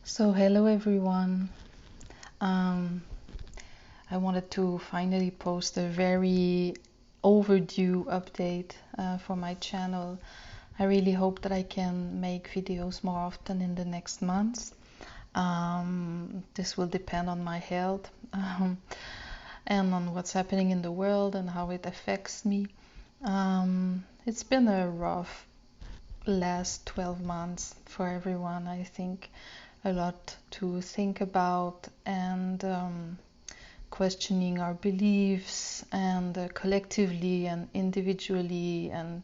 So hello everyone. Um, I wanted to finally post a very overdue update for my channel. I really hope that I can make videos more often in the next months. This will depend on my health and on what's happening in the world and how it affects me. It's been a rough last 12 months for everyone, I think. A lot to think about and questioning our beliefs and collectively and individually. And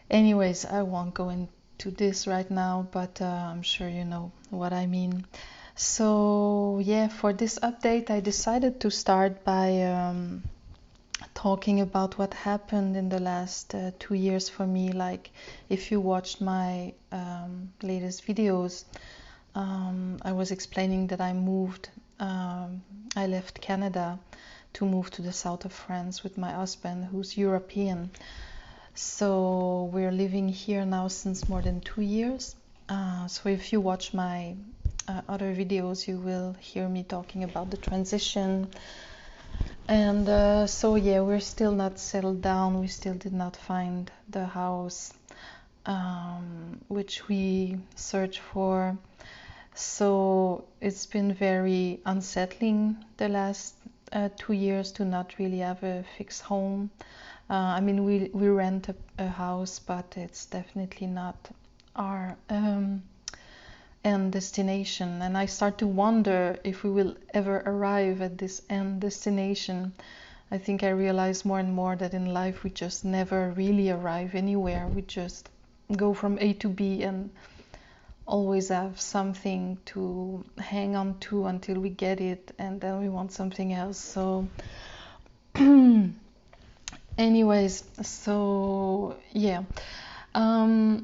anyways, I won't go into this right now, but I'm sure you know what I mean. So yeah, for this update I decided to start by talking about what happened in the last 2 years for me. Like, if you watched my latest videos, I was explaining that I moved, I left Canada to move to the south of France with my husband, who's European. So we're living here now since more than 2 years. So if you watch my other videos, you will hear me talking about the transition. And so yeah, we're still not settled down. We still did not find the house which we searched for. So it's been very unsettling the last 2 years to not really have a fixed home. I mean, we rent a house, but it's definitely not our end destination. And I start to wonder if we will ever arrive at this end destination. I think I realize more and more that in life we just never really arrive anywhere. We just go from A to B and always have something to hang on to until we get it, and then we want something else. So anyways, so yeah, I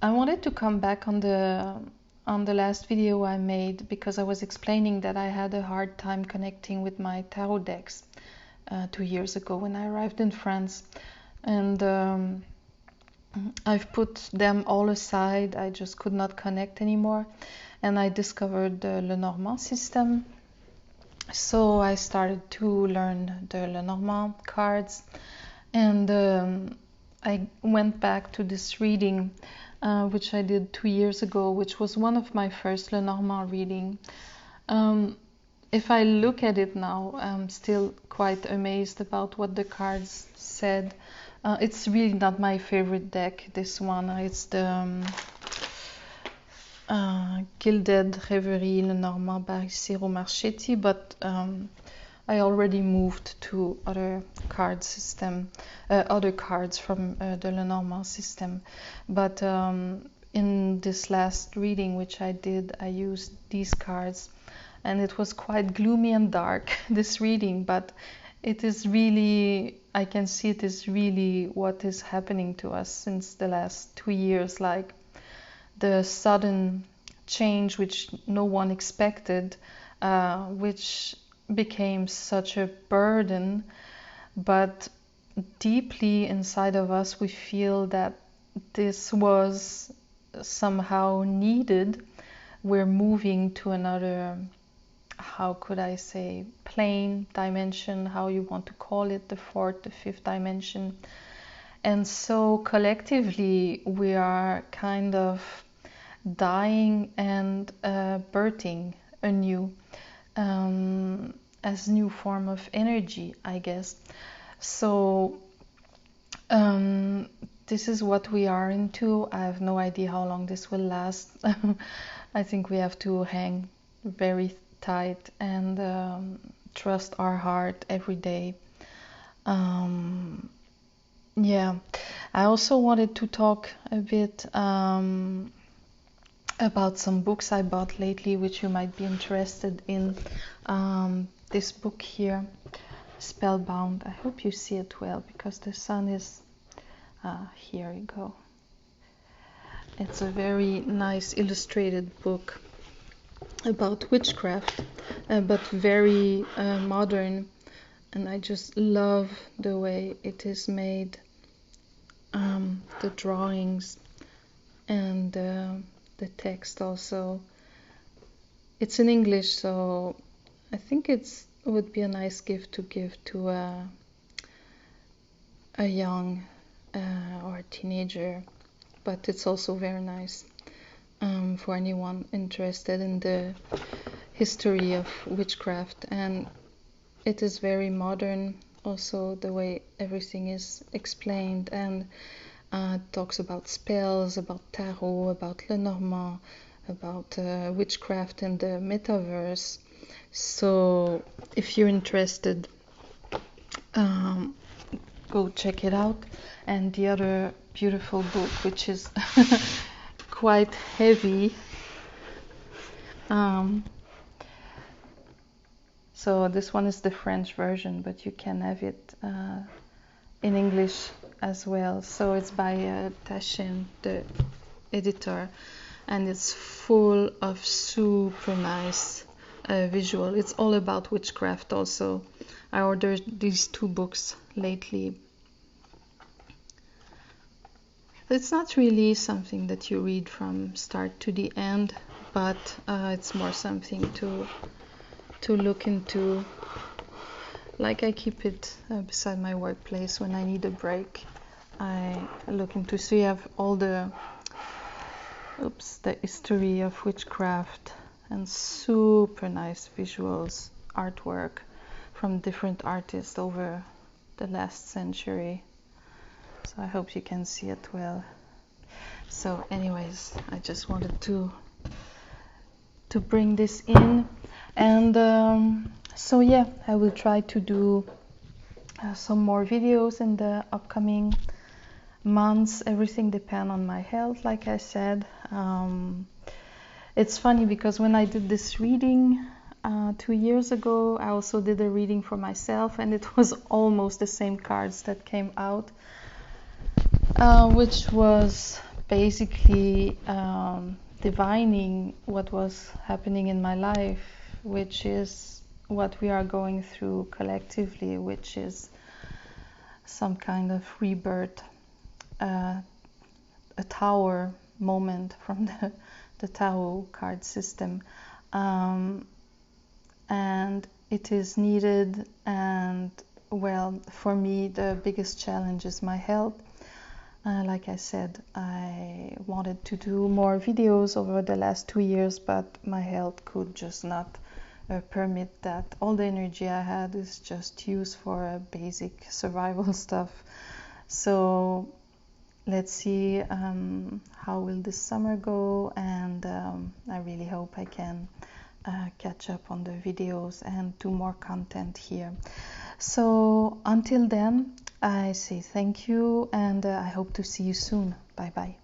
wanted to come back on the last video I made, because I was explaining that I had a hard time connecting with my tarot decks 2 years ago when I arrived in France, and I've put them all aside. I just could not connect anymore, and I discovered the Lenormand system. So I started to learn the Lenormand cards, and I went back to this reading which I did 2 years ago, which was one of my first Lenormand reading. If I look at it now, I'm still quite amazed about what the cards said. It's really not my favorite deck, this one. It's the Gilded Reverie Lenormand by Ciro Marchetti, but I already moved to other card system, other cards from the Lenormand system. But in this last reading which I did, I used these cards, and it was quite gloomy and dark, this reading, but it is really, I can see it is really what is happening to us since the last 2 years, like the sudden change which no one expected, which became such a burden, but deeply inside of us we feel that this was somehow needed. We're moving to another, how could I say, plane, dimension, how you want to call it, the fourth, the fifth dimension. And so collectively we are kind of dying and birthing anew, as new form of energy, I guess. So this is what we are into. I have no idea how long this will last. I think we have to hang very tight and trust our heart every day. Yeah, I also wanted to talk a bit about some books I bought lately, which you might be interested in. This book here, Spellbound. I hope you see it well, because the sun is here you go. It's a very nice illustrated book about witchcraft, but very modern, and I just love the way it is made, the drawings and the text also. it's in English, so I think it would be a nice gift to give to a young or a teenager, but it's also very nice for anyone interested in the history of witchcraft. And it is very modern also, the way everything is explained, and talks about spells, about tarot, about Lenormand, about witchcraft and the metaverse. So if you're interested, go check it out. And the other beautiful book, which is quite heavy, so this one is the French version, but you can have it in English as well. So it's by Taschen, the editor, and it's full of super nice visual. It's all about witchcraft also. I ordered these 2 books lately. It's not really something that you read from start to the end, but it's more something to look into. Like, I keep it beside my workplace when I need a break. I look into, so you have all the history of witchcraft and super nice visuals, artwork from different artists over the last century. So I hope you can see it well. So anyways, I just wanted to bring this in. And so yeah, I will try to do some more videos in the upcoming months. Everything depends on my health, like I said. It's funny because when I did this reading 2 years ago, I also did a reading for myself, and it was almost the same cards that came out, which was basically divining what was happening in my life, which is what we are going through collectively, which is some kind of rebirth, a tower moment from the tarot card system, and it is needed. And well, for me, the biggest challenge is my health. Like I said, I wanted to do more videos over the last 2 years, but my health could just not permit that. All the energy I had is just used for basic survival stuff. So let's see how will this summer go, and I really hope I can catch up on the videos and do more content here. So until then, I say thank you, and I hope to see you soon. Bye bye.